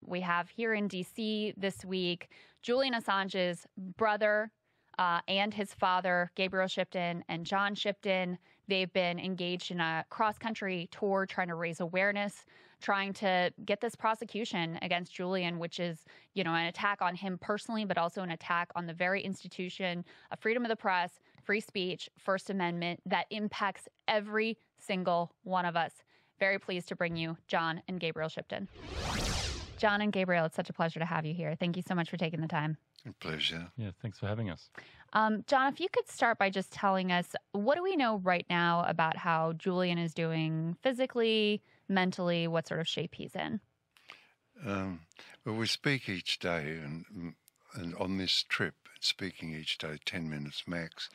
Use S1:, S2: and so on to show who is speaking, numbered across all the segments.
S1: We have here in D.C. this week Julian Assange's brother and his father, Gabriel Shipton and John Shipton. They've been engaged in a cross-country tour trying to raise awareness, trying to get this prosecution against Julian, which is, an attack on him personally, but also an attack on the very institution of freedom of the press, free speech, First Amendment that impacts every single one of us. Very pleased to bring you John and Gabriel Shipton. John and Gabriel, it's such a pleasure to have you here. Thank you so much for taking the time.
S2: A pleasure.
S3: Yeah, thanks for having us.
S1: John, if you could start by just telling us, what do we know right now about how Julian is doing physically, mentally, what sort of shape he's in?
S2: Well, we speak each day, and on this trip, speaking each day, 10 minutes max,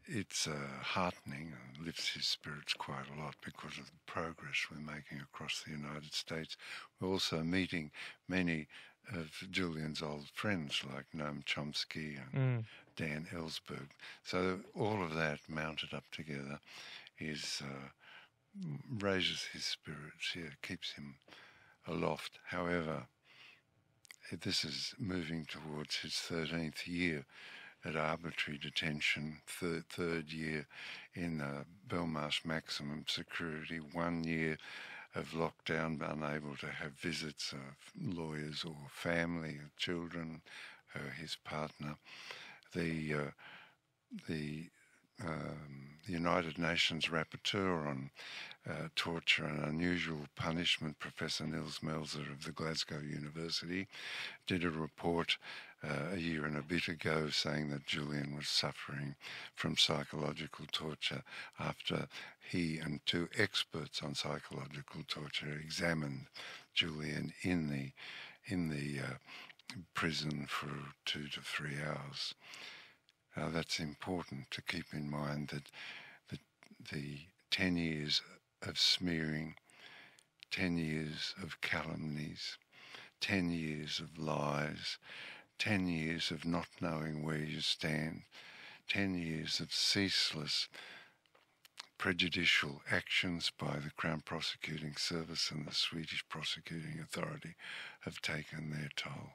S2: it's heartening and lifts his spirits quite a lot because of the progress we're making across the United States. We're also meeting many of Julian's old friends like Noam Chomsky and Dan Ellsberg. So all of that mounted up together raises his spirits, keeps him aloft. However, this is moving towards his 13th year at arbitrary detention, third year in Belmarsh maximum security, 1 year of lockdown, unable to have visits of lawyers or family, or children, his partner. The United Nations Rapporteur on Torture and Unusual Punishment, Professor Nils Melzer of the Glasgow University, did a report a year and a bit ago saying that Julian was suffering from psychological torture after he and two experts on psychological torture examined Julian in the prison for 2 to 3 hours. Now, that's important to keep in mind that the 10 years of smearing, 10 years of calumnies, 10 years of lies, 10 years of not knowing where you stand, 10 years of ceaseless prejudicial actions by the Crown Prosecuting Service and the Swedish Prosecuting Authority have taken their toll.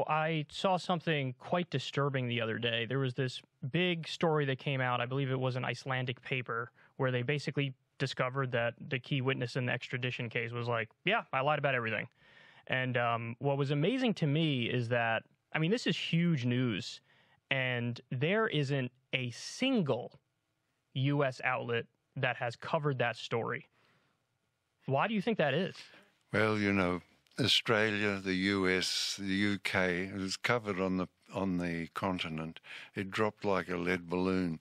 S4: I saw something quite disturbing the other day. There was this big story that came out, I believe it was an Icelandic paper, where they basically discovered that the key witness in the extradition case was like, yeah, I lied about everything. And what was amazing to me is that, this is huge news, and there isn't a single U.S. outlet that has covered that story. Why do you think that is?
S2: Well, Australia, the US, the UK, it was covered on the continent. It dropped like a lead balloon.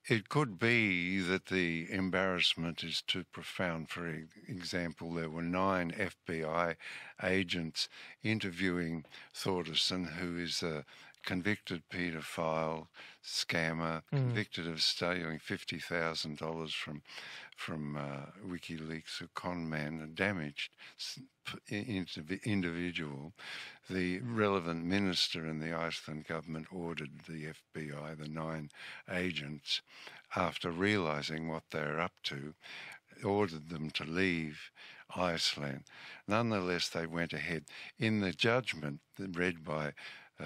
S2: It could be that the embarrassment is too profound. For example, there were 9 FBI agents interviewing Thordarson, who is a convicted paedophile, scammer, convicted of stealing $50,000 from WikiLeaks, a con man, a damaged individual. The relevant minister in the Iceland government ordered the FBI, the 9 agents, after realising what they're up to, ordered them to leave Iceland. Nonetheless, they went ahead. In the judgment read by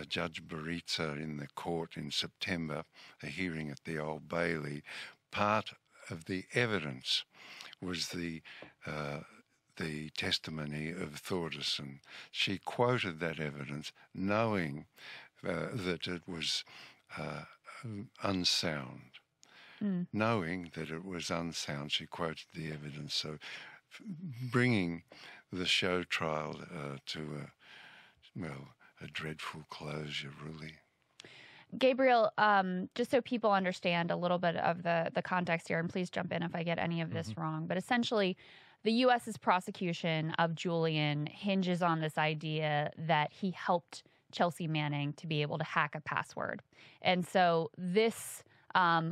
S2: Judge Baritza in the court in September, a hearing at the Old Bailey, part of the evidence was the testimony of Thordarson. She quoted that evidence knowing that it was unsound. Knowing that it was unsound, she quoted the evidence. So bringing the show trial to a dreadful closure, really.
S1: Gabriel, just so people understand a little bit of the context here, and please jump in if I get any of this wrong, but essentially the U.S.'s prosecution of Julian hinges on this idea that he helped Chelsea Manning to be able to hack a password. And so this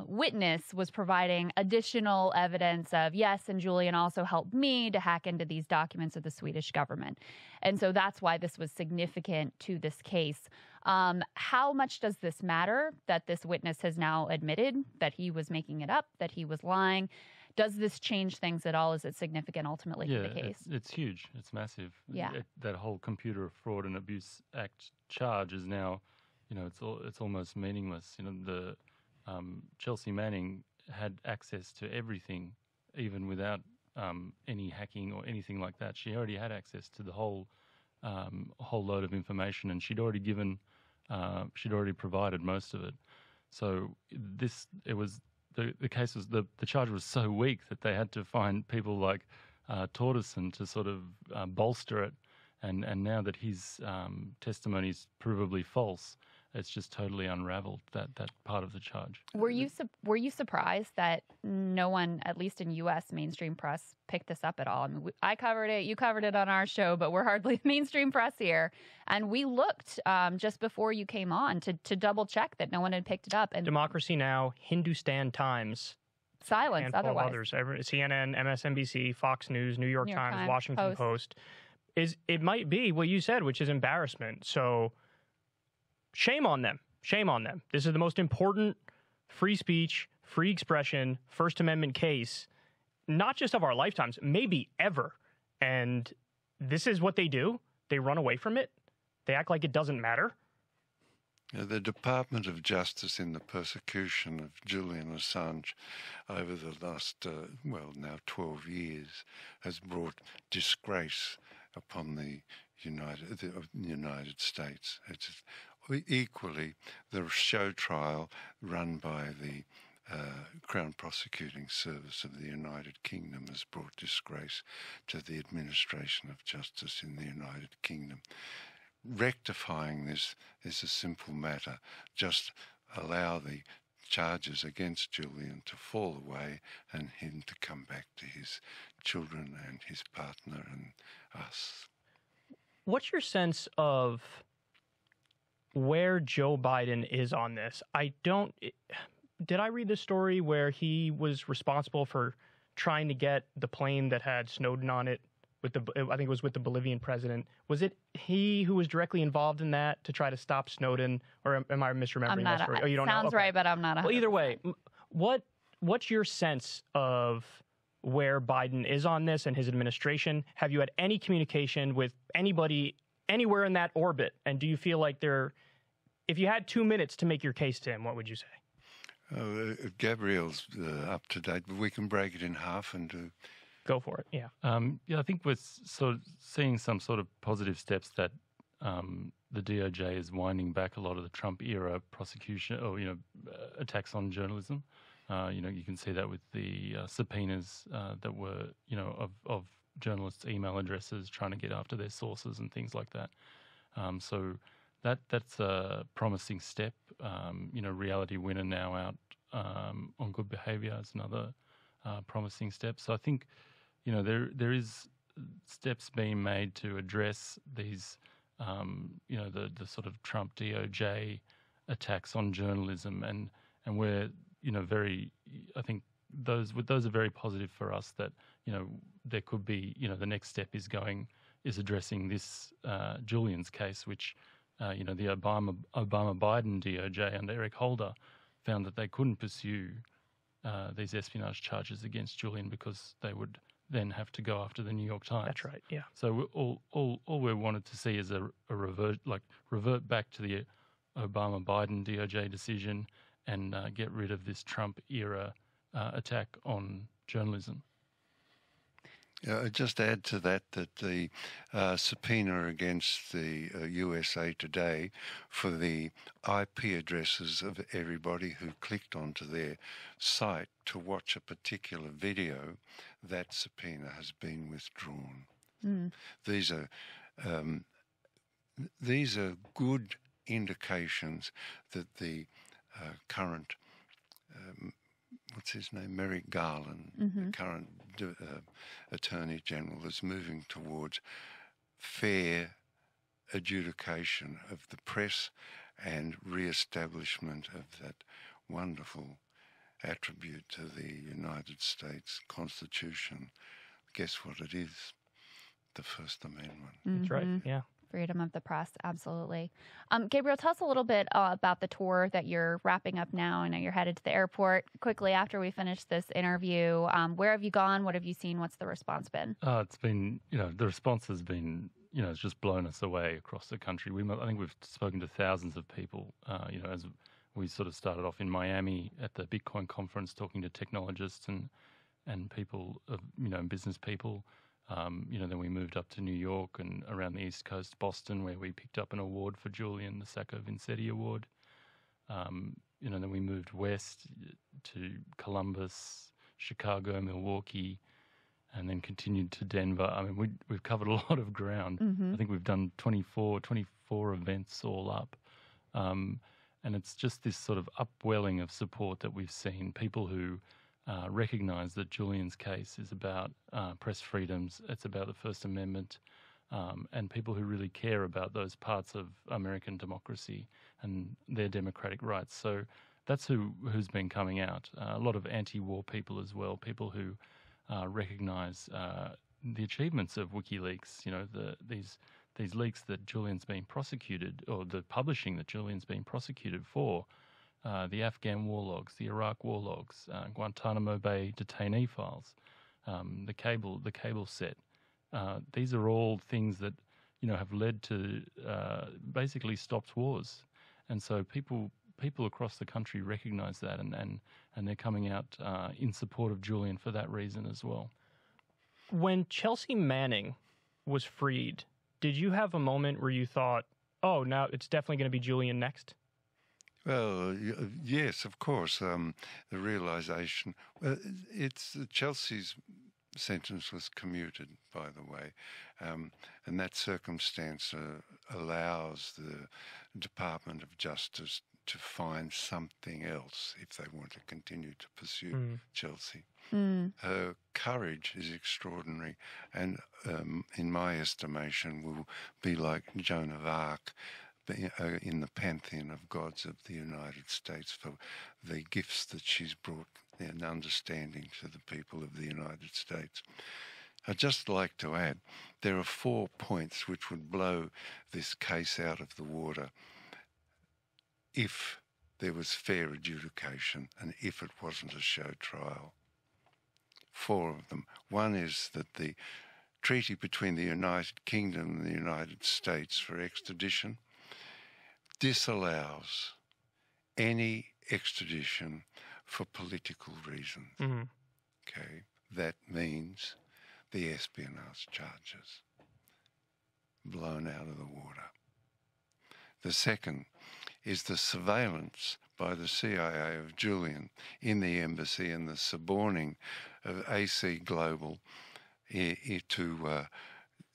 S1: witness was providing additional evidence of, yes, and Julian also helped me to hack into these documents of the Swedish government. And so that's why this was significant to this case. How much does this matter that this witness has now admitted that he was making it up, that he was lying? Does this change things at all? Is it significant ultimately to the case?
S3: It's huge. It's massive.
S1: Yeah.
S3: That whole Computer Fraud and Abuse Act charge is now, it's almost meaningless. The Chelsea Manning had access to everything, even without any hacking or anything like that. She already had access to the whole load of information, and she'd already provided most of it. So the case was the charge was so weak that they had to find people like Torgerson to sort of bolster it, and now that his testimony is provably false, it's just totally unraveled that part of the charge.
S1: Were you surprised that no one, at least in U.S. mainstream press, picked this up at all? I mean, I covered it, you covered it on our show, but we're hardly mainstream press here. And we looked just before you came on to double check that no one had picked it up. And
S4: Democracy Now!, Hindustan Times,
S1: silence otherwise.
S4: Others, CNN, MSNBC, Fox News, New York Times, Washington Post. It might be what you said, which is embarrassment. So shame on them. Shame on them. This is the most important free speech, free expression, First Amendment case, not just of our lifetimes, maybe ever. And this is what they do. They run away from it. They act like it doesn't matter.
S2: The Department of Justice in the persecution of Julian Assange over the last, now 12 years, has brought disgrace upon the United States. It's equally the show trial run by the Crown Prosecuting Service of the United Kingdom has brought disgrace to the administration of justice in the United Kingdom. Rectifying this is a simple matter. Just allow the charges against Julian to fall away and him to come back to his children and his partner and us.
S4: What's your sense of where Joe Biden is on this? Did I read the story where he was responsible for trying to get the plane that had Snowden on it I think it was with the Bolivian president. Was it he who was directly involved in that to try to stop Snowden, or am I misremembering that story? Oh, you don't know?
S1: Sounds right, but I'm not 100%.
S4: Well, either way, what's your sense of where Biden is on this and his administration? Have you had any communication with anybody anywhere in that orbit? And do you feel like if you had 2 minutes to make your case to him, what would you say?
S2: Gabrielle's up to date, but we can break it in half and do.
S4: Go for it. Yeah.
S3: I think we're sort of seeing some sort of positive steps that the DOJ is winding back a lot of the Trump era prosecution or attacks on journalism. You can see that with the subpoenas that were of journalists' email addresses trying to get after their sources and things like that. So that's a promising step. Reality Winner now out on good behaviour is another promising step. So I think there is steps being made to address these the sort of Trump DOJ attacks on journalism, and we're I think those are very positive for us. That there could be the next step is addressing this Julian's case, which the Obama-Biden DOJ under Eric Holder found that they couldn't pursue these espionage charges against Julian because they would then have to go after the New York Times.
S4: That's right. Yeah.
S3: So all we wanted to see is a revert back to the Obama-Biden DOJ decision and get rid of this Trump era attack on journalism.
S2: I'd just add to that the subpoena against the USA Today for the IP addresses of everybody who clicked onto their site to watch a particular video, that subpoena has been withdrawn. Mm. These are good indications that the current what's his name, Merrick Garland, the current Attorney General, is moving towards fair adjudication of the press and re-establishment of that wonderful attribute to the United States Constitution. Guess what it is? The First Amendment.
S4: That's right, yeah.
S1: Freedom of the press, absolutely. Gabriel, tell us a little bit about the tour that you're wrapping up now. I know you're headed to the airport quickly after we finish this interview. Where have you gone? What have you seen? What's the response been?
S3: It's been, the response has been, it's just blown us away across the country. I think we've spoken to thousands of people, as we sort of started off in Miami at the Bitcoin conference talking to technologists and people, business people. Then we moved up to New York and around the East Coast, Boston, where we picked up an award for Julian, the Sacco Vanzetti Award. Then we moved west to Columbus, Chicago, Milwaukee, and then continued to Denver. I mean, we've covered a lot of ground.
S1: Mm-hmm.
S3: I think we've done 24 events all up. And it's just this sort of upwelling of support that we've seen. People who recognise that Julian's case is about press freedoms, it's about the First Amendment, and people who really care about those parts of American democracy and their democratic rights. So that's who's been coming out. A lot of anti-war people as well, people who recognise the achievements of WikiLeaks, these leaks that Julian's been prosecuted, or the publishing that Julian's been prosecuted for, the Afghan war logs, the Iraq war logs, Guantanamo Bay detainee files, the cable set. These are all things that have led to basically stopped wars, and so people across the country recognise that, and they're coming out in support of Julian for that reason as well.
S4: When Chelsea Manning was freed, did you have a moment where you thought, "Oh, now it's definitely going to be Julian next"?
S2: Well, yes, of course. The realisation, it's Chelsea's sentence was commuted, by the way, and that circumstance allows the Department of Justice to find something else if they want to continue to pursue Chelsea. Her courage is extraordinary, and in my estimation will be like Joan of Arc in the pantheon of gods of the United States for the gifts that she's brought and understanding to the people of the United States. I'd just like to add, there are 4 points which would blow this case out of the water if there was fair adjudication and if it wasn't a show trial. 4 of them. One is that the treaty between the United Kingdom and the United States for extradition disallows any extradition for political reasons.
S4: Mm-hmm.
S2: Okay, that means the espionage charges blown out of the water. The second is the surveillance by the CIA of Julian in the embassy and the suborning of AC Global to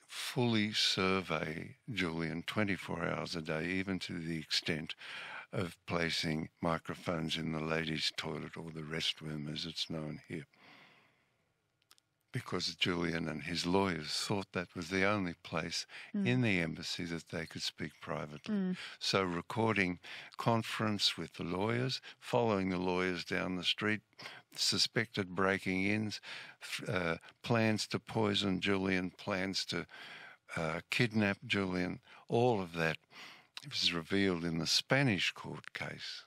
S2: fully survey Julian 24 hours a day, even to the extent of placing microphones in the ladies' toilet, or the restroom as it's known here, because Julian and his lawyers thought that was the only place in the embassy that they could speak privately. So recording conference with the lawyers, following the lawyers down the street, suspected breaking-ins, plans to poison Julian, plans to kidnap Julian, all of that was revealed in the Spanish court case.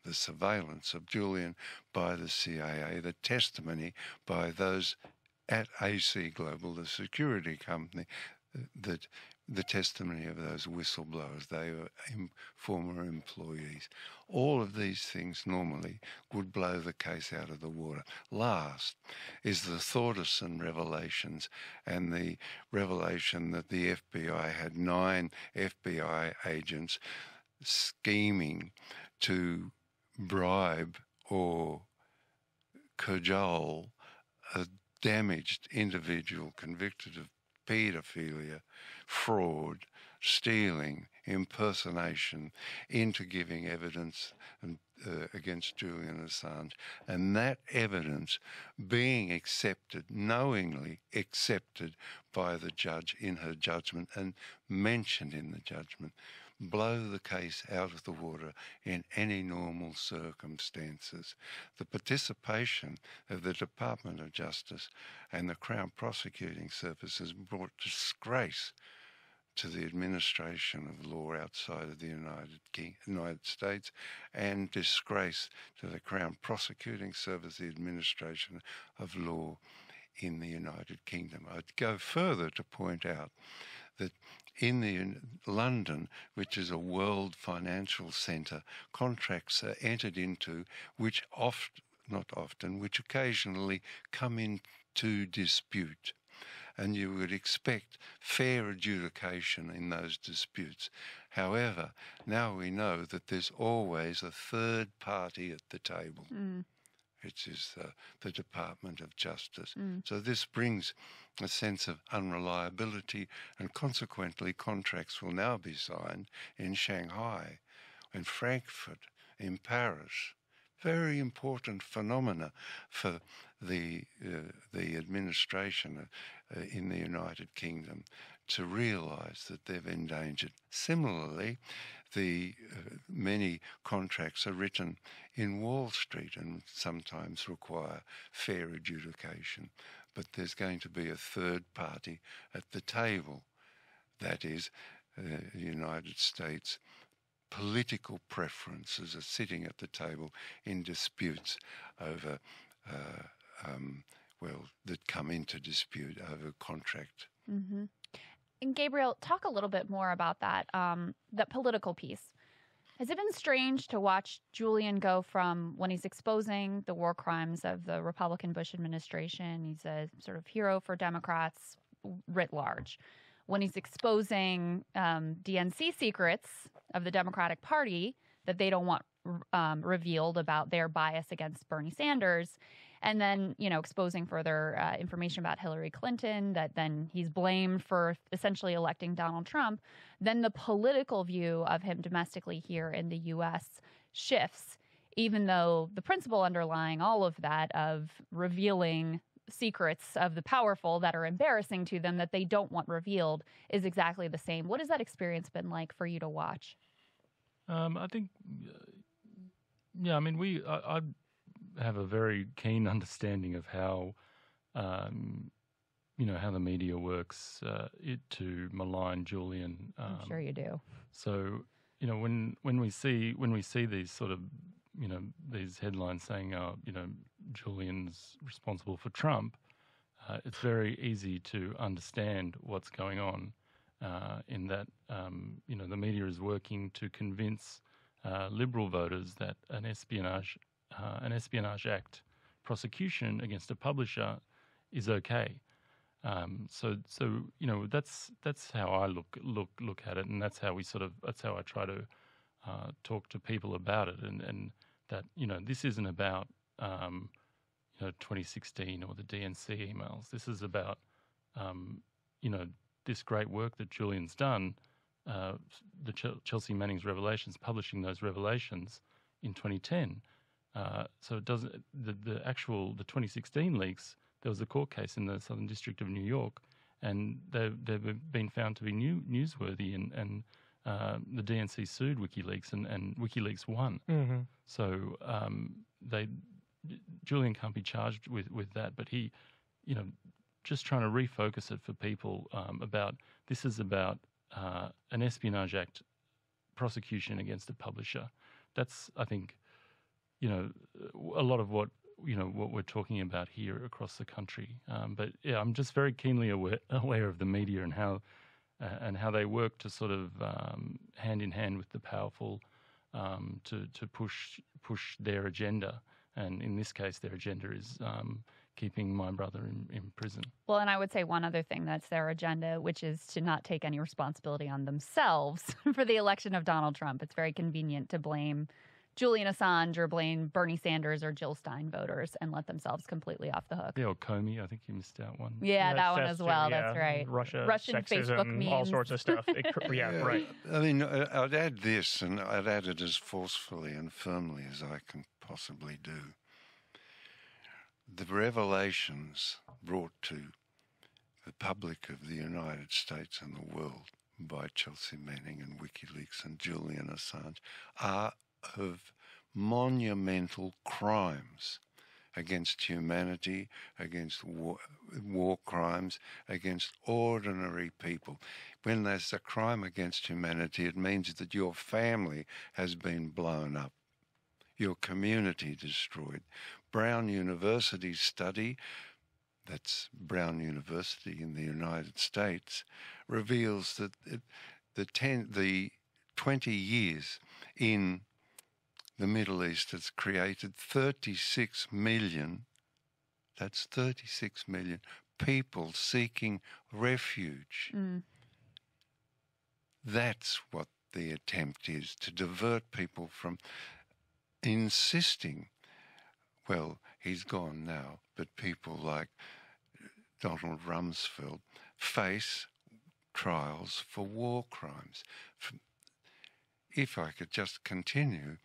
S2: The surveillance of Julian by the CIA, the testimony by those at AC Global, the security company, that the testimony of those whistleblowers, they were former employees. All of these things normally would blow the case out of the water. Last is the Thordarson revelations, and the revelation that the FBI had 9 FBI agents scheming to bribe or cajole a damaged individual convicted of paedophilia, fraud, stealing, impersonation, into giving evidence against Julian Assange, and that evidence being accepted, knowingly accepted by the judge in her judgment and mentioned in the judgment, blow the case out of the water in any normal circumstances. The participation of the Department of Justice and the Crown Prosecuting Service has brought disgrace to the administration of law outside of the United States, and disgrace to the Crown Prosecuting Service, the administration of law in the United Kingdom. I'd go further to point out that in London, which is a world financial centre, contracts are entered into which which occasionally come into dispute. And you would expect fair adjudication in those disputes. However, now we know that there's always a third party at the table, which is the Department of Justice. So this brings a sense of unreliability, and consequently contracts will now be signed in Shanghai, in Frankfurt, in Paris. Very important phenomena for the administration in the United Kingdom to realise that they've endangered. Similarly, the many contracts are written in Wall Street and sometimes require fair adjudication. But there's going to be a third party at the table. That is, the United States political preferences are sitting at the table in disputes over, that come into dispute over contract.
S1: Mm-hmm. And Gabriel, talk a little bit more about that, that political piece. Has it been strange to watch Julian go from when he's exposing the war crimes of the Republican Bush administration, he's a sort of hero for Democrats writ large. When he's exposing DNC secrets of the Democratic Party that they don't want revealed about their bias against Bernie Sanders, and then, exposing further information about Hillary Clinton that then he's blamed for essentially electing Donald Trump, then the political view of him domestically here in the U.S. shifts, even though the principle underlying all of that of revealing secrets of the powerful that are embarrassing to them that they don't want revealed is exactly the same. What has that experience been like for you to watch?
S3: I think, I have a very keen understanding of how, how the media works to malign Julian.
S1: I'm sure you do.
S3: So, when we see these sort of, these headlines saying, Julian's responsible for Trump, it's very easy to understand what's going on in that, the media is working to convince Liberal voters that an Espionage Act prosecution against a publisher is okay. So that's how I look at it, and that's how I try to talk to people about it, and that this isn't about 2016 or the DNC emails. This is about this great work that Julian's done, the Chelsea Manning's revelations, publishing those revelations in 2010. So it doesn't. The 2016 leaks. There was a court case in the Southern District of New York, and they've been found to be newsworthy, and the DNC sued WikiLeaks, and WikiLeaks won. Mm-hmm. So Julian can't be charged with that, but he, just trying to refocus it for people about this is about an Espionage Act prosecution against a publisher. That's, I think, a lot of what we're talking about here across the country. But yeah, I'm just very keenly aware of the media and how they work to sort of hand in hand with the powerful to push their agenda. And in this case, their agenda is keeping my brother in prison. Well,
S1: and I would say one other thing that's their agenda, which is to not take any responsibility on themselves for the election of Donald Trump. It's very convenient to blame Julian Assange or blame Bernie Sanders or Jill Stein voters and let themselves completely off the hook.
S3: Yeah, or Comey. I think you missed out one.
S1: Yeah, that one as well. That's right.
S4: Russian
S1: sexism, Facebook memes.
S4: All sorts of stuff. Right.
S2: I mean, I'd add this, and I'd add it as forcefully and firmly as I can possibly do. The revelations brought to the public of the United States and the world by Chelsea Manning and WikiLeaks and Julian Assange are of monumental crimes against humanity, against war crimes, against ordinary people. When there's a crime against humanity, it means that your family has been blown up, your community destroyed. Brown University's study, that's Brown University in the United States, reveals that the 20 years in the Middle East has created 36 million, that's 36 million people seeking refuge. That's what the attempt is, to divert people from insisting, well, he's gone now, but people like Donald Rumsfeld face trials for war crimes. If I could just continue,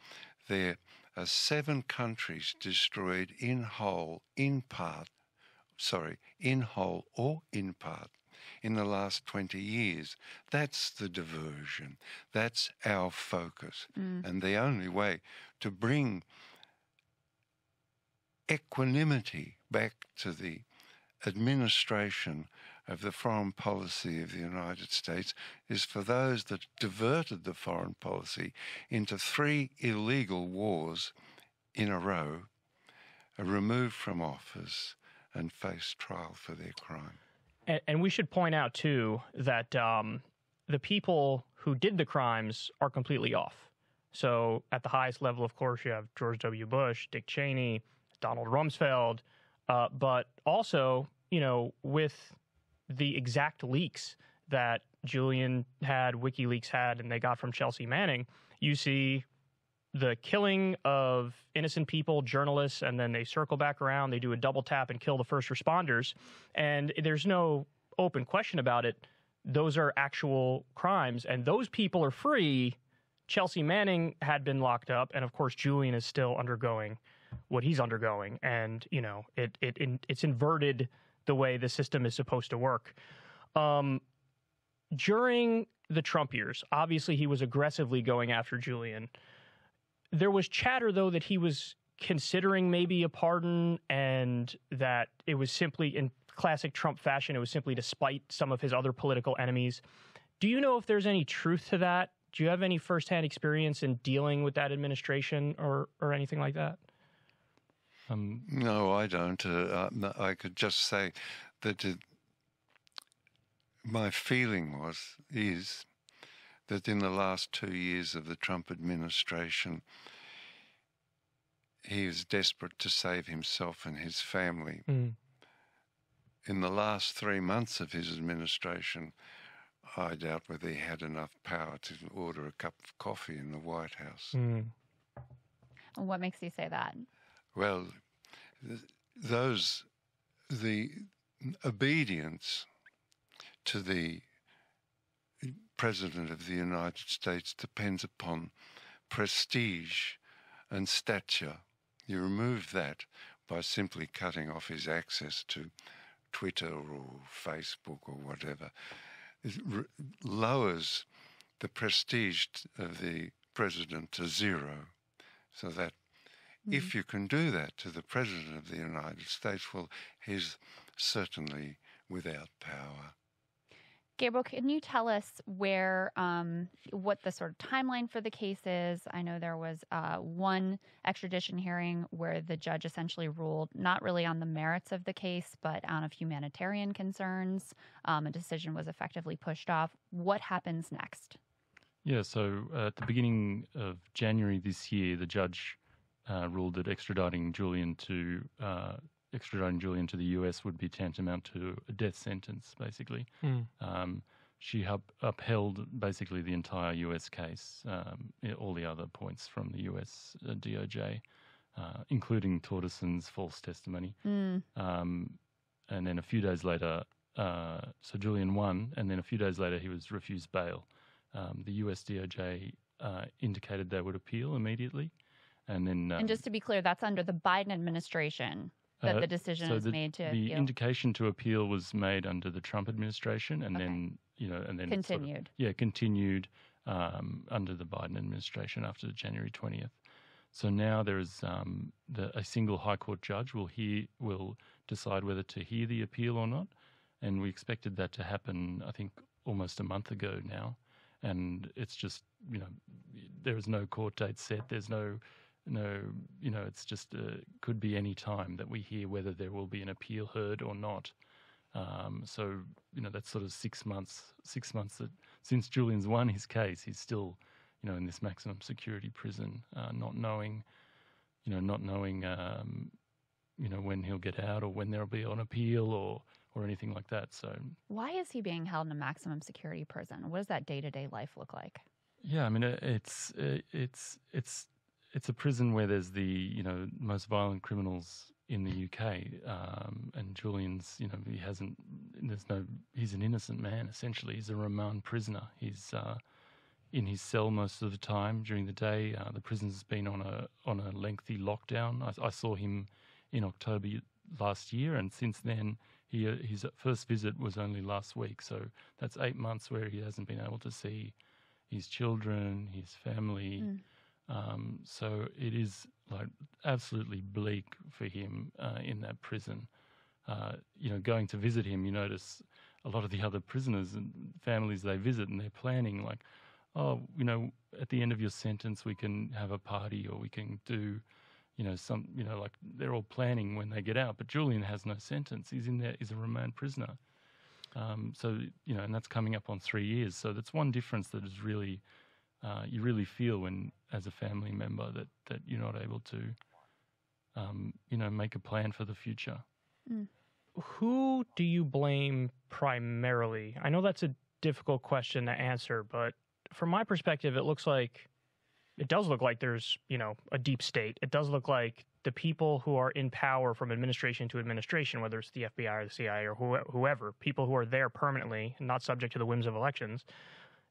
S2: there are 7 countries destroyed in whole or in part in the last 20 years. That's the diversion. That's our focus. And the only way to bring equanimity back to the administration of the foreign policy of the United States is for those that diverted the foreign policy into 3 illegal wars in a row are removed from office and face trial for their crime.
S4: And we should point out, too, that the people who did the crimes are completely off. So at the highest level, of course, you have George W. Bush, Dick Cheney, Donald Rumsfeld, but also, you know, with the exact leaks that Julian had, WikiLeaks had, and they got from Chelsea Manning, you see the killing of innocent people, journalists, and then they circle back around, they do a double tap and kill the first responders. And there's no open question about it. Those are actual crimes, and those people are free. Chelsea Manning had been locked up, and of course Julian is still undergoing what he's undergoing. And, you know, it's inverted the way the system is supposed to work. During the Trump years, obviously he was aggressively going after Julian. There was chatter, though, that he was considering maybe a pardon and that it was simply, in classic Trump fashion, it was simply to spite some of his other political enemies. Do you know if there's any truth to that? Do you have any firsthand experience in dealing with that administration or anything like that?
S2: No, I don't. I could just say that my feeling is that in the last 2 years of the Trump administration, he is desperate to save himself and his family. In the last 3 months of his administration, I doubt whether he had enough power to order a cup of coffee in the White House.
S1: What makes you say that?
S2: Well, the obedience to the President of the United States depends upon prestige and stature. You remove that by simply cutting off his access to Twitter or Facebook or whatever. It lowers the prestige of the president to zero, so that if you can do that to the President of the United States, well, he's certainly without power.
S1: Gabriel, can you tell us where, what the sort of timeline for the case is? I know there was one extradition hearing where the judge essentially ruled not really on the merits of the case, but on of humanitarian concerns. A decision was effectively pushed off. What happens next?
S3: Yeah, so at the beginning of January this year, the judge ruled that extraditing Julian to the US would be tantamount to a death sentence, basically. She upheld basically the entire US case, all the other points from the US DOJ, including Torderson's false testimony. And then a few days later, so Julian won, and then a few days later he was refused bail. The US DOJ indicated they would appeal immediately. And then,
S1: and just to be clear, that's under the Biden administration that the decision was made to
S3: the
S1: appeal.
S3: indication to appeal was made under the Trump administration, and then
S1: continued.
S3: Continued under the Biden administration after January 20th. So now there is a single High Court judge will decide whether to hear the appeal or not, and we expected that to happen, I think, almost a month ago now, and it's just, there is no court date set. There's no, it's just could be any time that we hear whether there will be an appeal heard or not. So that's sort of 6 months. 6 months that since Julian's won his case, he's still, in this maximum security prison, not knowing when he'll get out or when there'll be an appeal or anything like that. So
S1: why is he being held in a maximum security prison? What does that day-to-day life look like?
S3: Yeah, I mean, it's a prison where there's the most violent criminals in the UK, and Julian's, he's an innocent man essentially. He's a remand prisoner. He's in his cell most of the time during the day. The prison's been on a lengthy lockdown. I saw him in October last year, and since then his first visit was only last week. So that's 8 months where he hasn't been able to see his children, his family. So it is like absolutely bleak for him in that prison. Going to visit him, you notice a lot of the other prisoners and families they visit, and they're planning like, at the end of your sentence, we can have a party or we can do, like they're all planning when they get out. But Julian has no sentence. He's in there, he's a remand prisoner. So, and that's coming up on 3 years. So that's one difference that is really, you really feel when, as a family member, that you're not able to, make a plan for the future.
S4: Who do you blame primarily? I know that's a difficult question to answer, but from my perspective, it does look like there's, a deep state. It does look like the people who are in power from administration to administration, whether it's the FBI or the CIA or whoever, people who are there permanently and not subject to the whims of elections,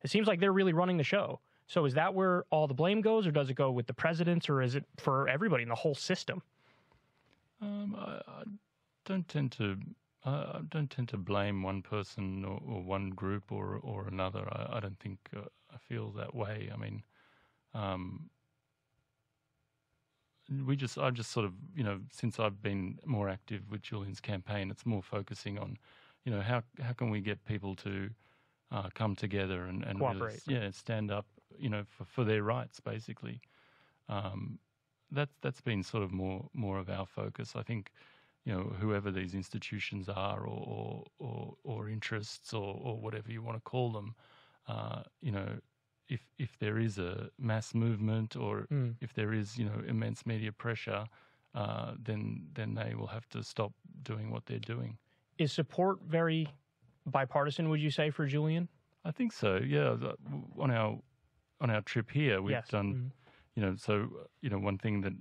S4: it seems like they're really running the show. So is that where all the blame goes, or does it go with the presidents, or is it for everybody in the whole system?
S3: I don't tend to blame one person or one group or another. I don't think I feel that way. I mean, I've just sort of, since I've been more active with Julian's campaign, it's more focusing on, how can we get people to come together and
S4: cooperate,
S3: really, stand up, for their rights, basically. That's been sort of more of our focus. I think, whoever these institutions are or interests or whatever you want to call them, if there is a mass movement or if there is, immense media pressure, then they will have to stop doing what they're doing.
S4: Is support very bipartisan, would you say, for Julian?
S3: I think so, yeah. On our trip here, we've done, one thing that,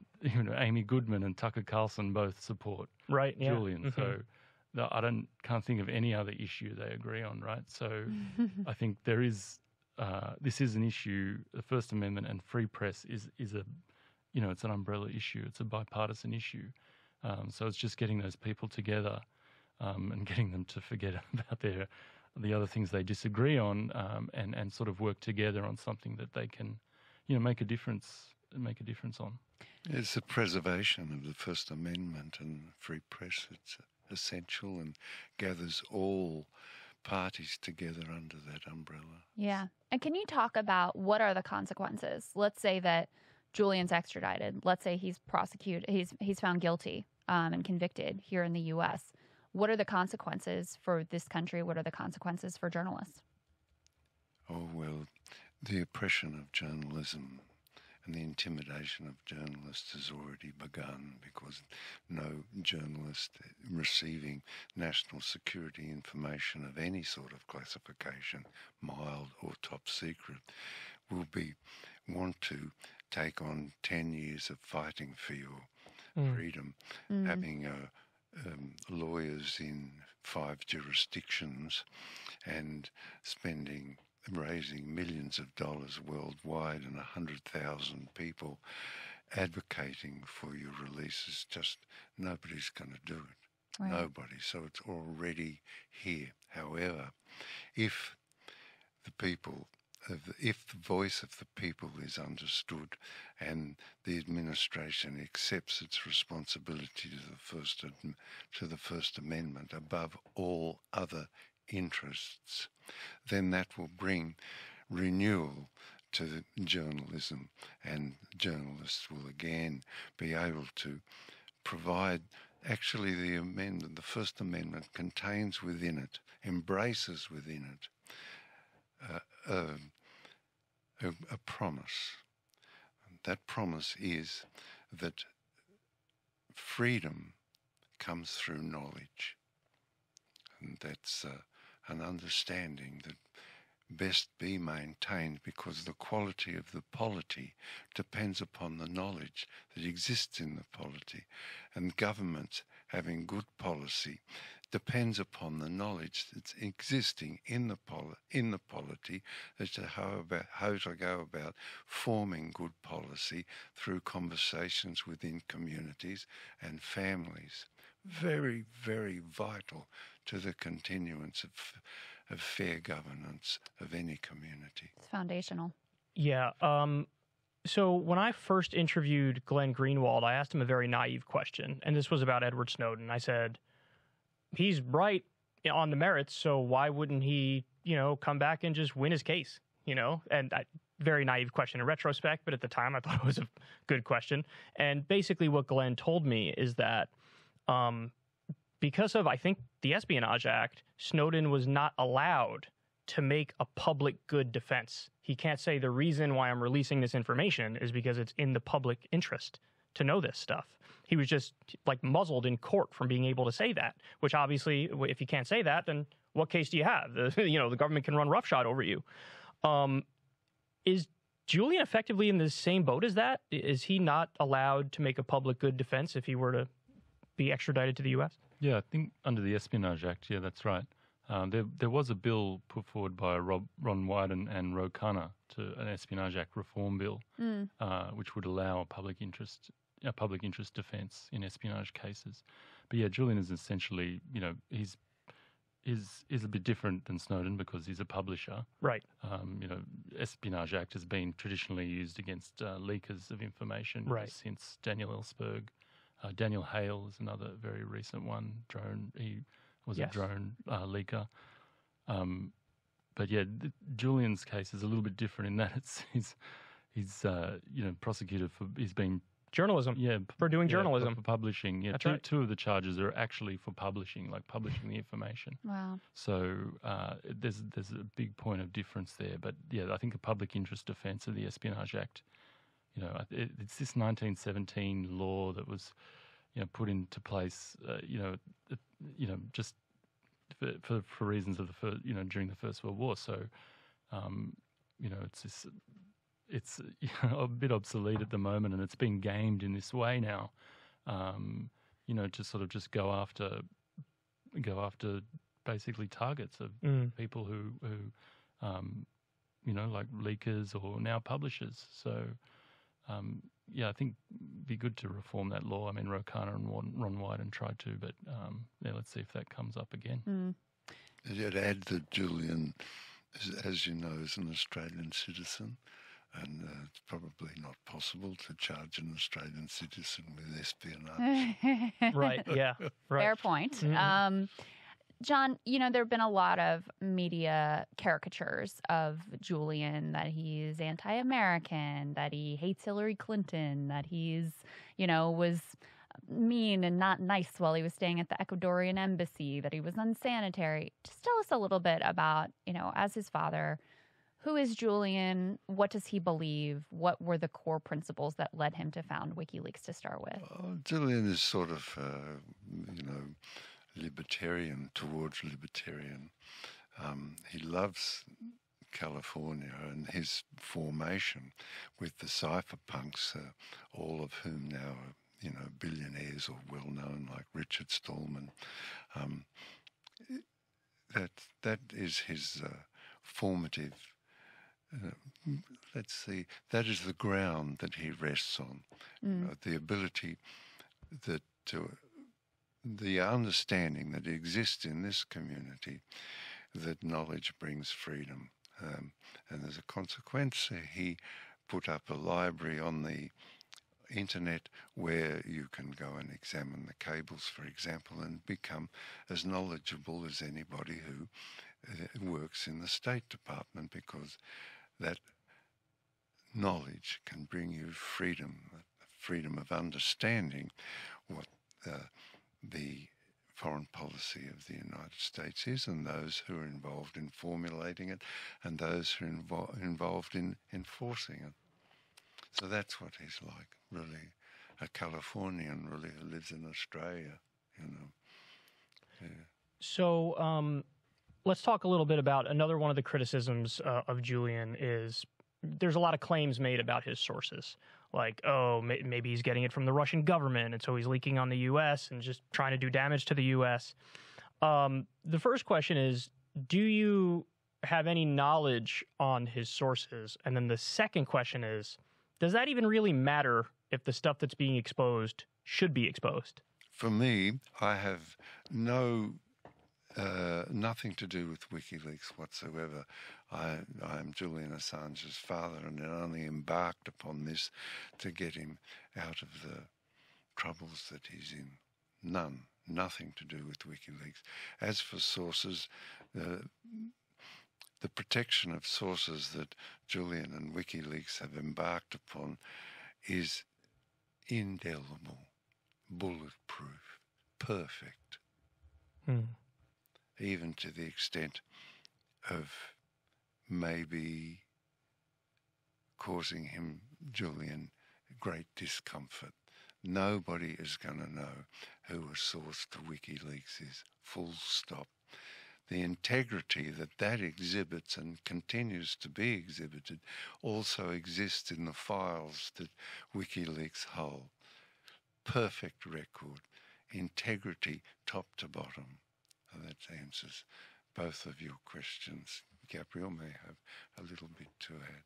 S3: Amy Goodman and Tucker Carlson both support Julian. Mm-hmm. So can't think of any other issue they agree on, right? So I think there is, this is an issue. The First Amendment and free press is a, it's an umbrella issue. It's a bipartisan issue. So it's just getting those people together and getting them to forget about the other things they disagree on, and sort of work together on something that they can, make a difference on.
S2: It's the preservation of the First Amendment and free press. It's essential and gathers all parties together under that umbrella.
S1: Yeah. And can you talk about what are the consequences? Let's say that Julian's extradited. Let's say he's prosecuted. He's found guilty and convicted here in the U.S. What are the consequences for this country? What are the consequences for journalists?
S2: Oh, well, the oppression of journalism and the intimidation of journalists has already begun, because no journalist receiving national security information of any sort of classification, mild or top secret, will want to take on 10 years of fighting for your freedom, having lawyers in 5 jurisdictions and raising millions of dollars worldwide and 100,000 people advocating for your release. Just nobody's going to do it. Right. Nobody. So it's already here. However, if the people if the voice of the people is understood and the administration accepts its responsibility to the First Amendment above all other interests, then that will bring renewal to journalism, and journalists will again be able to provide. Actually, the First Amendment contains within it, embraces within it, a promise. That promise is that freedom comes through knowledge, and that's an understanding that best be maintained, because the quality of the polity depends upon the knowledge that exists in the polity, and governments having good policy depends upon the knowledge that's existing in the polity as to how to go about forming good policy through conversations within communities and families. Very, very vital to the continuance of fair governance of any community.
S1: It's foundational.
S4: Yeah. So when I first interviewed Glenn Greenwald, I asked him a very naive question, and this was about Edward Snowden. I said, he's right on the merits, so why wouldn't he, come back and just win his case, And very naive question in retrospect, but at the time I thought it was a good question. And basically what Glenn told me is that because of, I think, the Espionage Act, Snowden was not allowed to make a public good defense. He can't say the reason why I'm releasing this information is because it's in the public interest to know this stuff. He was just muzzled in court from being able to say that, which obviously, if you can't say that, then what case do you have? The government can run roughshod over you. Is Julian effectively in the same boat as that? Is he not allowed to make a public good defense if he were to be extradited to the U.S.?
S3: Yeah, I think under the Espionage Act, yeah, that's right. There was a bill put forward by Ron Wyden and Ro Khanna to an Espionage Act reform bill, which would allow a public interest defence in espionage cases. But yeah, Julian is essentially, he's a bit different than Snowden because he's a publisher.
S4: Right.
S3: Espionage Act has been traditionally used against leakers of information since Daniel Ellsberg. Daniel Hale is another very recent one. He was a drone leaker. But yeah, Julian's case is a little bit different in that he's prosecuted for he's been
S4: journalism.
S3: Yeah,
S4: for doing journalism,
S3: for publishing. Yeah, two of the charges are actually for publishing, publishing the information.
S1: Wow.
S3: So there's a big point of difference there. But yeah, I think a public interest defence of the Espionage Act. It's this 1917 law that was, put into place, just for reasons of during the First World War. So, it's a bit obsolete at the moment, and it's been gamed in this way now, to sort of just go after basically targets of people who like leakers or now publishers. So. I think it'd be good to reform that law. I mean, Ro Khanna and Ron Wyden tried to, but let's see if that comes up again.
S2: I'd add that Julian, as you know, is an Australian citizen, and it's probably not possible to charge an Australian citizen with espionage.
S4: Right, yeah. Right.
S1: Fair point.
S4: Mm-hmm.
S1: John, there have been a lot of media caricatures of Julian, that he's anti-American, that he hates Hillary Clinton, that he's, was mean and not nice while he was staying at the Ecuadorian embassy, that he was unsanitary. Just tell us a little bit about, as his father, who is Julian? What does he believe? What were the core principles that led him to found WikiLeaks to start with?
S2: Well, Julian is sort of, libertarian towards libertarian. He loves California and his formation with the cypherpunks, all of whom now are, billionaires or well-known, like Richard Stallman. That is his formative. That is the ground that he rests on. The ability the understanding that exists in this community that knowledge brings freedom, And as a consequence, he put up a library on the internet where you can go and examine the cables, for example, and become as knowledgeable as anybody who works in the State Department, because that knowledge can bring you freedom of understanding what the foreign policy of the United States is, and those who are involved in formulating it, and those who are involved in enforcing it. So that's what he's like, really, a Californian, really, who lives in Australia, you know. Yeah.
S4: So let's talk a little bit about another one of the criticisms of Julian is there's a lot of claims made about his sources. Like, oh, maybe he's getting it from the Russian government, and so he's leaking on the U.S. and just trying to do damage to the U.S. The first question is, do you have any knowledge on his sources? And then the second question is, does that even really matter if the stuff that's being exposed should be exposed?
S2: For me, I have nothing to do with WikiLeaks whatsoever. I am Julian Assange's father, and I only embarked upon this to get him out of the troubles that he's in. Nothing to do with WikiLeaks. As for sources, the protection of sources that Julian and WikiLeaks have embarked upon is indelible, bulletproof, perfect. Even to the extent of maybe causing him, Julian, great discomfort. Nobody is going to know who a source to WikiLeaks is, full stop. The integrity that exhibits and continues to be exhibited also exists in the files that WikiLeaks hold. Perfect record, integrity top to bottom. That answers both of your questions. Gabriel may have a little bit to add.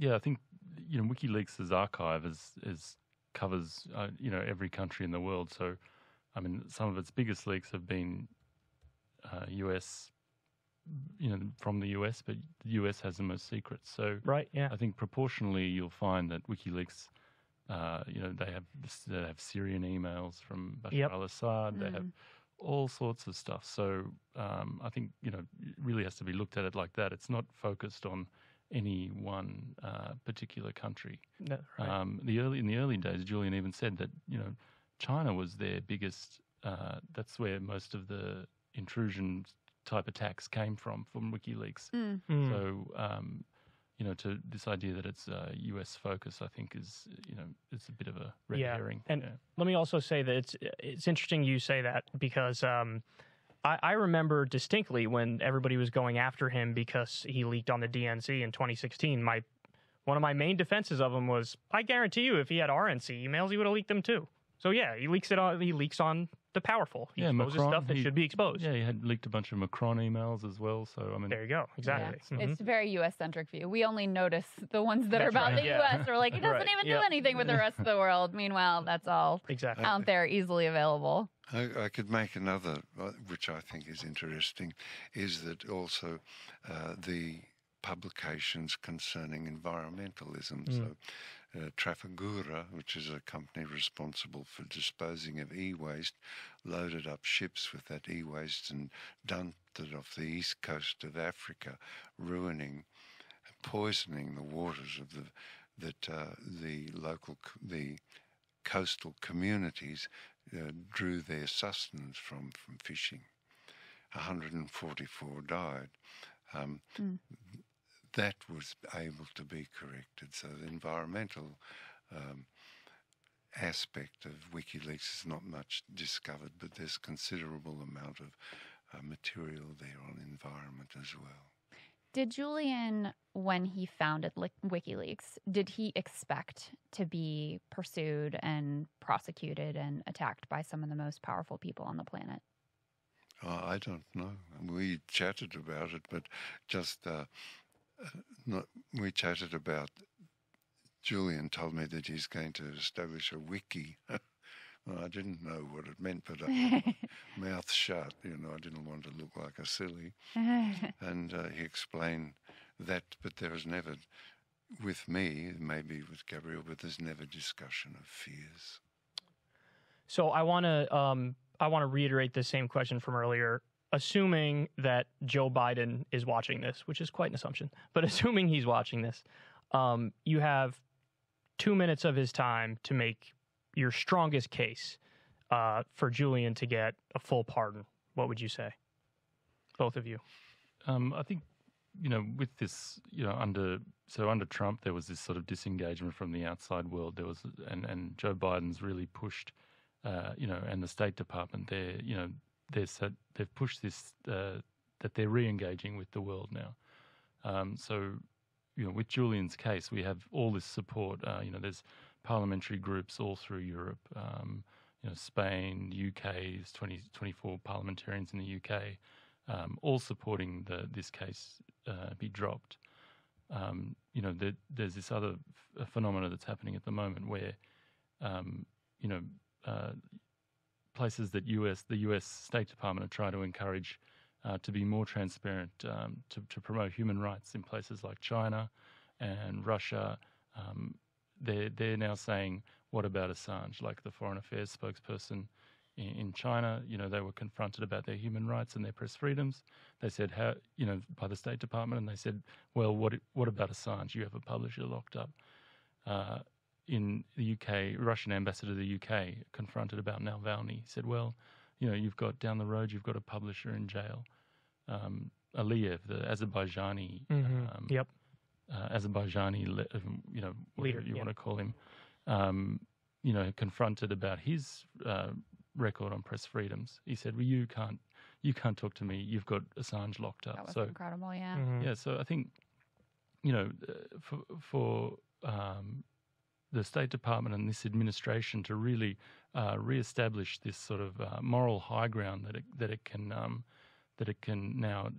S3: I think WikiLeaks' archive covers every country in the world. So, I mean, some of its biggest leaks have been US, from the US, but the US has the most secrets. So,
S4: right, yeah.
S3: I think proportionally you'll find that WikiLeaks, they have Syrian emails from Bashar al-Assad. They have all sorts of stuff. So I think it really has to be looked at it like that. It's not focused on any one particular country.
S4: No, right.
S3: In the early days, Julian even said that China was their biggest. That's where most of the intrusion type attacks came from WikiLeaks. So to this idea that it's U.S. focus, I think is it's a bit of a red herring.
S4: And let me also say that it's interesting you say that, because I remember distinctly when everybody was going after him because he leaked on the DNC in 2016. One of my main defenses of him was, I guarantee you, if he had RNC emails, he would have leaked them too. So yeah, he leaks on the powerful. He exposes stuff that should be exposed.
S3: Yeah, he had leaked a bunch of Macron emails as well. So I mean,
S4: there you go. Exactly.
S1: Yeah. It's a very U.S.-centric view. We only notice the ones that are about the U.S. We're like, it doesn't even do anything with the rest of the world. Meanwhile, that's all out there, easily available.
S2: I could make another, which I think is interesting, is that also the publications concerning environmentalism. So Trafigura, which is a company responsible for disposing of e-waste, loaded up ships with that e-waste and dumped it off the east coast of Africa, poisoning the waters of the coastal communities drew their sustenance from fishing. 144 died. That was able to be corrected. So the environmental aspect of WikiLeaks is not much discovered, but there's considerable amount of material there on environment as well.
S1: Did Julian, when he founded WikiLeaks, did he expect to be pursued and prosecuted and attacked by some of the most powerful people on the planet?
S2: I don't know. We chatted about it, but we chatted about. Julian told me that he's going to establish a wiki I didn't know what it meant, but I mouth shut. I didn't want to look like a silly. And he explained that, but there was never, with me, maybe with Gabrielle, but there's never discussion of fears.
S4: So I want to reiterate the same question from earlier. Assuming that Joe Biden is watching this, which is quite an assumption, but assuming he's watching this, you have 2 minutes of his time to make your strongest case for Julian to get a full pardon. What would you say, both of you?
S3: I think, with this, under Trump, there was this sort of disengagement from the outside world. There was, and Joe Biden's really pushed, and the State Department, they've pushed this that they're re-engaging with the world now. So, with Julian's case, we have all this support. There's parliamentary groups all through Europe. Spain, UK, 24 parliamentarians in the UK, all supporting this case be dropped. There's this other phenomena that's happening at the moment where, places that the US State Department are trying to encourage to be more transparent, to promote human rights in places like China and Russia. They're now saying, what about Assange? Like the Foreign Affairs spokesperson in China, they were confronted about their human rights and their press freedoms. They said, by the State Department, and they said, well, what about Assange? You have a publisher locked up. In the UK, Russian ambassador to the UK confronted about Navalny. He said, well, you've got down the road, you've got a publisher in jail. Aliyev, the Azerbaijani, Azerbaijani,
S4: leader,
S3: you want to call him, confronted about his record on press freedoms. He said, well, you can't talk to me. You've got Assange locked up.
S1: That was incredible, yeah.
S4: Mm-hmm.
S3: Yeah, so I think, for the State Department and this administration to really re-establish this sort of moral high ground that it can now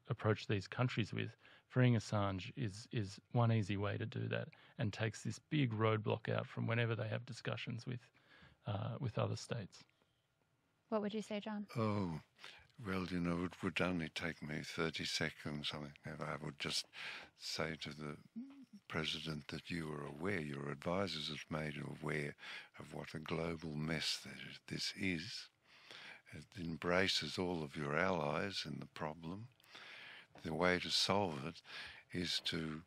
S3: approach these countries with. Freeing Assange is one easy way to do that, and takes this big roadblock out from whenever they have discussions with other states.
S1: What would you say, John?
S2: Oh, well, it would only take me 30 seconds. I would just say to the President that you are aware, your advisors have made you aware of what a global mess this is. It embraces all of your allies in the problem. The way to solve it is to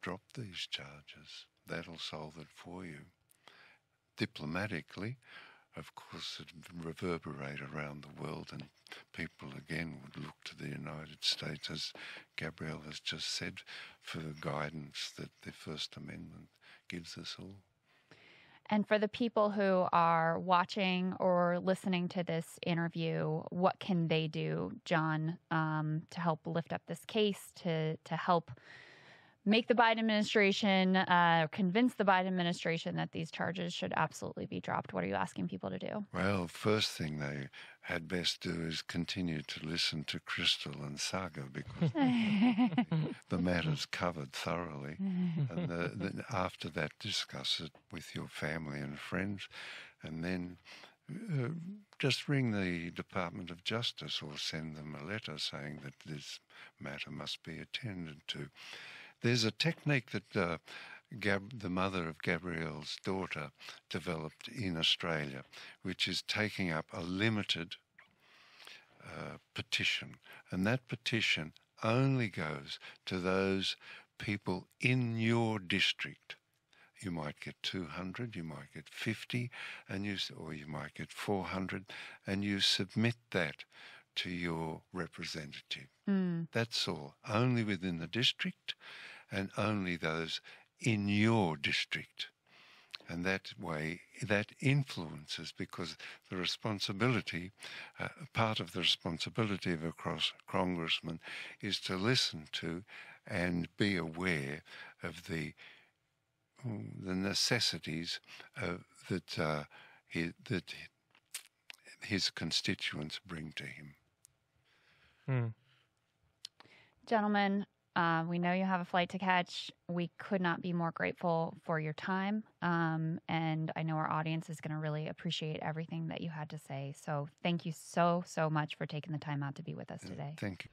S2: drop these charges. That'll solve it for you. Diplomatically, of course, it would reverberate around the world, and people again would look to the United States, as Gabrielle has just said, for the guidance that the First Amendment gives us all.
S1: And for the people who are watching or listening to this interview, what can they do, John, to help lift up this case, to help make the Biden administration, convince the Biden administration that these charges should absolutely be dropped? What are you asking people to do?
S2: Well, first thing they had best do is continue to listen to Crystal and Saga, because the matter's covered thoroughly. And then after that, discuss it with your family and friends, and then just ring the Department of Justice or send them a letter saying that this matter must be attended to. There's a technique that the mother of Gabrielle's daughter developed in Australia, which is taking up a limited petition. And that petition only goes to those people in your district. You might get 200, you might get 50, or you might get 400, and you submit that to your representative. That's all. Only within the district, and only those in your district. And that way, that influences, because the responsibility, part of the responsibility of a congressman is to listen to and be aware of the necessities that his constituents bring to him.
S1: Gentlemen, We know you have a flight to catch. We could not be more grateful for your time. And I know our audience is going to really appreciate everything that you had to say. So thank you so, so much for taking the time out to be with us today.
S2: Thank you.